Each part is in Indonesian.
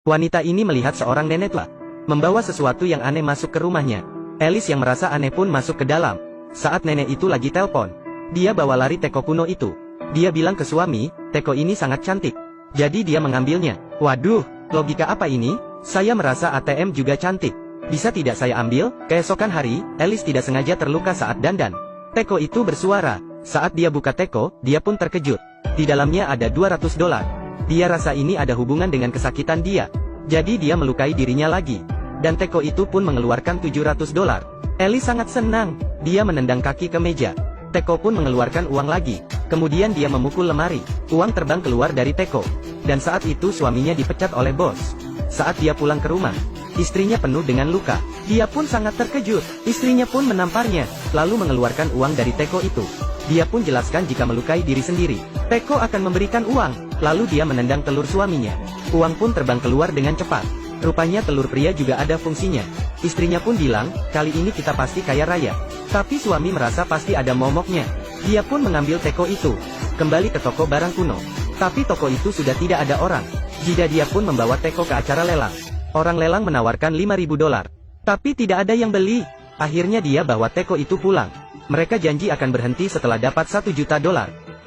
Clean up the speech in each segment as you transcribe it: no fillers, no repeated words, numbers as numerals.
Wanita ini melihat seorang nenek tua membawa sesuatu yang aneh masuk ke rumahnya. Alice yang merasa aneh pun masuk ke dalam. Saat nenek itu lagi telepon, dia bawa lari teko kuno itu. Dia bilang ke suami, teko ini sangat cantik. Jadi dia mengambilnya. Waduh, logika apa ini? Saya merasa ATM juga cantik. Bisa tidak saya ambil? Keesokan hari, Alice tidak sengaja terluka saat dandan. Teko itu bersuara. Saat dia buka teko, dia pun terkejut. Di dalamnya ada $200. Dia rasa ini ada hubungan dengan kesakitan dia. Jadi dia melukai dirinya lagi. Dan teko itu pun mengeluarkan $700. Alice sangat senang. Dia menendang kaki ke meja. Teko pun mengeluarkan uang lagi. Kemudian dia memukul lemari. Uang terbang keluar dari teko. Dan saat itu suaminya dipecat oleh bos. Saat dia pulang ke rumah, istrinya penuh dengan luka. Dia pun sangat terkejut. Istrinya pun menamparnya, lalu mengeluarkan uang dari teko itu. Dia pun jelaskan jika melukai diri sendiri, teko akan memberikan uang. Lalu dia menendang telur suaminya. Uang pun terbang keluar dengan cepat. Rupanya telur pria juga ada fungsinya. Istrinya pun bilang, kali ini kita pasti kaya raya. Tapi suami merasa pasti ada momoknya. Dia pun mengambil teko itu, kembali ke toko barang kuno. Tapi toko itu sudah tidak ada orang. Jika dia pun membawa teko ke acara lelang. Orang lelang menawarkan $5.000. Tapi tidak ada yang beli. Akhirnya dia bawa teko itu pulang. Mereka janji akan berhenti setelah dapat $1 juta.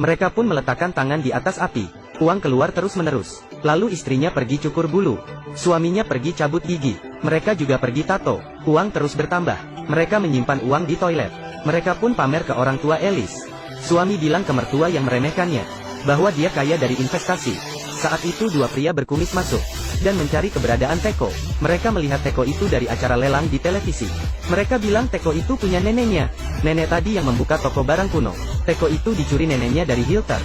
Mereka pun meletakkan tangan di atas api. Uang keluar terus-menerus. Lalu istrinya pergi cukur bulu. Suaminya pergi cabut gigi. Mereka juga pergi tato. Uang terus bertambah. Mereka menyimpan uang di toilet. Mereka pun pamer ke orang tua Alice. Suami bilang ke mertua yang meremehkannya, bahwa dia kaya dari investasi. Saat itu dua pria berkumis masuk dan mencari keberadaan teko. Mereka melihat teko itu dari acara lelang di televisi. Mereka bilang teko itu punya neneknya. Nenek tadi yang membuka toko barang kuno. Teko itu dicuri neneknya dari Hilton.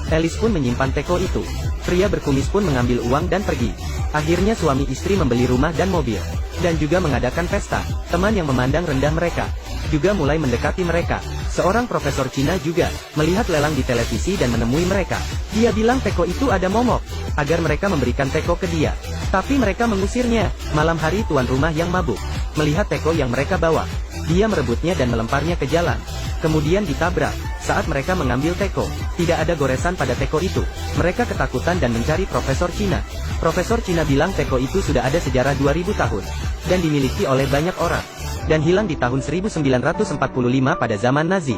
Alice pun menyimpan teko itu. Pria berkumis pun mengambil uang dan pergi. Akhirnya suami istri membeli rumah dan mobil. Dan juga mengadakan pesta. Teman yang memandang rendah mereka juga mulai mendekati mereka. Seorang profesor Cina juga melihat lelang di televisi dan menemui mereka. Dia bilang teko itu ada momok, agar mereka memberikan teko ke dia. Tapi mereka mengusirnya. Malam hari tuan rumah yang mabuk melihat teko yang mereka bawa. Dia merebutnya dan melemparnya ke jalan. Kemudian ditabrak. Saat mereka mengambil teko, tidak ada goresan pada teko itu. Mereka ketakutan dan mencari Profesor Cina. Profesor Cina bilang teko itu sudah ada sejarah 2000 tahun. Dan dimiliki oleh banyak orang. Dan hilang di tahun 1945 pada zaman Nazi.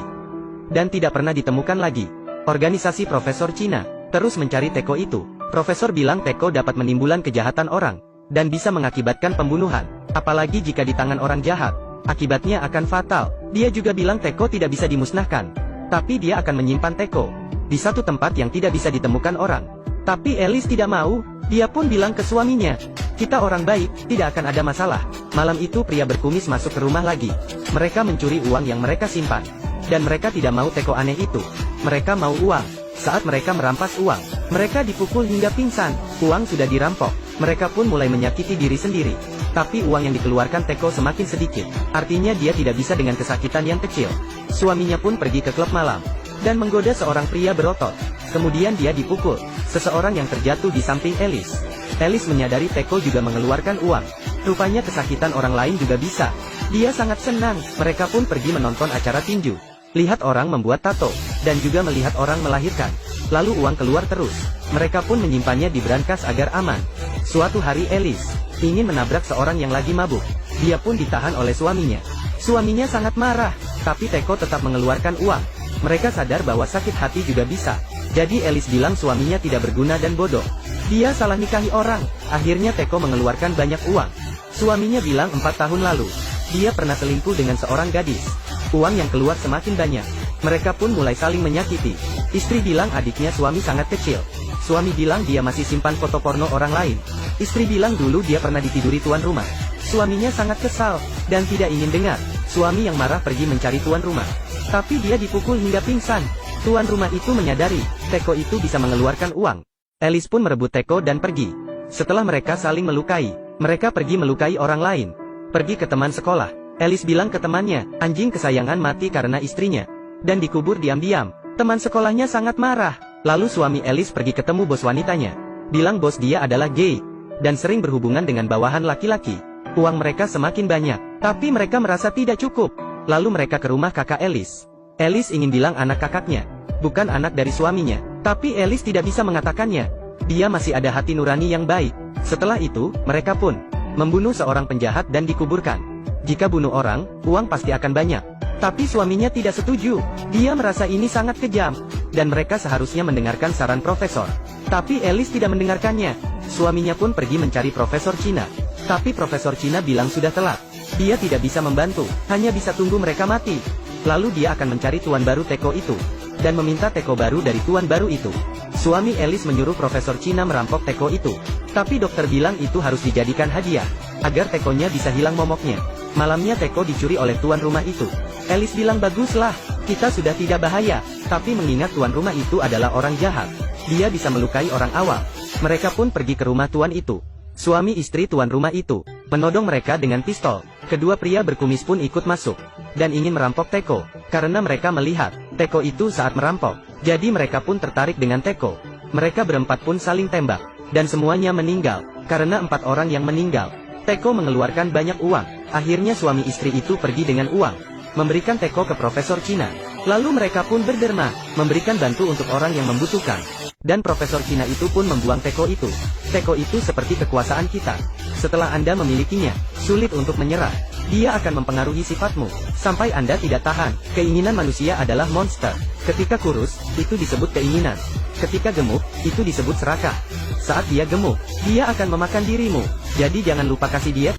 Dan tidak pernah ditemukan lagi. Organisasi Profesor Cina terus mencari teko itu. Profesor bilang teko dapat menimbulkan kejahatan orang. Dan bisa mengakibatkan pembunuhan. Apalagi jika di tangan orang jahat. Akibatnya akan fatal. Dia juga bilang teko tidak bisa dimusnahkan. Tapi dia akan menyimpan teko di satu tempat yang tidak bisa ditemukan orang. Tapi Alice tidak mau. Dia pun bilang ke suaminya, kita orang baik, tidak akan ada masalah. Malam itu pria berkumis masuk ke rumah lagi. Mereka mencuri uang yang mereka simpan. Dan mereka tidak mau teko aneh itu. Mereka mau uang. Saat mereka merampas uang, mereka dipukul hingga pingsan. Uang sudah dirampok. Mereka pun mulai menyakiti diri sendiri. Tapi uang yang dikeluarkan teko semakin sedikit. Artinya dia tidak bisa dengan kesakitan yang kecil. Suaminya pun pergi ke klub malam. Dan menggoda seorang pria berotot. Kemudian dia dipukul. Seseorang yang terjatuh di samping Alice. Alice menyadari teko juga mengeluarkan uang. Rupanya kesakitan orang lain juga bisa. Dia sangat senang. Mereka pun pergi menonton acara tinju. Lihat orang membuat tato. Dan juga melihat orang melahirkan. Lalu uang keluar terus. Mereka pun menyimpannya di brankas agar aman. Suatu hari Alice ingin menabrak seorang yang lagi mabuk. Dia pun ditahan oleh suaminya. Suaminya sangat marah. Tapi teko tetap mengeluarkan uang. Mereka sadar bahwa sakit hati juga bisa. Jadi Alice bilang suaminya tidak berguna dan bodoh. Dia salah nikahi orang. Akhirnya teko mengeluarkan banyak uang. Suaminya bilang 4 tahun lalu dia pernah selingkuh dengan seorang gadis. Uang yang keluar semakin banyak. Mereka pun mulai saling menyakiti. Istri bilang adiknya suami sangat kecil. Suami bilang dia masih simpan foto porno orang lain. Istri bilang dulu dia pernah ditiduri tuan rumah. Suaminya sangat kesal dan tidak ingin dengar. Suami yang marah pergi mencari tuan rumah. Tapi dia dipukul hingga pingsan. Tuan rumah itu menyadari teko itu bisa mengeluarkan uang. Alice pun merebut teko dan pergi. Setelah mereka saling melukai, mereka pergi melukai orang lain. Pergi ke teman sekolah. Alice bilang ke temannya, anjing kesayangan mati karena istrinya. Dan dikubur diam-diam. Teman sekolahnya sangat marah. Lalu suami Alice pergi ketemu bos wanitanya. Bilang bos dia adalah gay. Dan sering berhubungan dengan bawahan laki-laki. Uang mereka semakin banyak. Tapi mereka merasa tidak cukup. Lalu mereka ke rumah kakak Alice. Alice ingin bilang anak kakaknya. Bukan anak dari suaminya. Tapi Alice tidak bisa mengatakannya. dia masih ada hati nurani yang baik. Setelah itu, mereka pun membunuh seorang penjahat dan dikuburkan. Jika bunuh orang, uang pasti akan banyak. Tapi suaminya tidak setuju. Dia merasa ini sangat kejam. Dan mereka seharusnya mendengarkan saran profesor. Tapi Alice tidak mendengarkannya. Suaminya pun pergi mencari Profesor Cina. Tapi Profesor Cina bilang sudah telat. Dia tidak bisa membantu, hanya bisa tunggu mereka mati. Lalu dia akan mencari tuan baru teko itu. Dan meminta teko baru dari tuan baru itu. Suami Alice menyuruh Profesor Cina merampok teko itu. Tapi dokter bilang itu harus dijadikan hadiah, agar tekonya bisa hilang momoknya. Malamnya teko dicuri oleh tuan rumah itu. Alice bilang baguslah, kita sudah tidak bahaya. Tapi mengingat tuan rumah itu adalah orang jahat, dia bisa melukai orang awam. Mereka pun pergi ke rumah tuan itu. Suami istri tuan rumah itu menodong mereka dengan pistol. Kedua pria berkumis pun ikut masuk dan ingin merampok teko, karena mereka melihat teko itu saat merampok. Jadi mereka pun tertarik dengan teko. Mereka berempat pun saling tembak, dan semuanya meninggal. Karena 4 orang yang meninggal, teko mengeluarkan banyak uang. Akhirnya suami istri itu pergi dengan uang, memberikan teko ke Profesor Cina. Lalu mereka pun berderma, memberikan bantu untuk orang yang membutuhkan. Dan Profesor Cina itu pun membuang teko itu. Teko itu seperti kekuasaan kita. Setelah Anda memilikinya, sulit untuk menyerah. Dia akan mempengaruhi sifatmu, sampai Anda tidak tahan. Keinginan manusia adalah monster. Ketika kurus, itu disebut keinginan. Ketika gemuk, itu disebut serakah. Saat dia gemuk, dia akan memakan dirimu. Jadi jangan lupa kasih diet.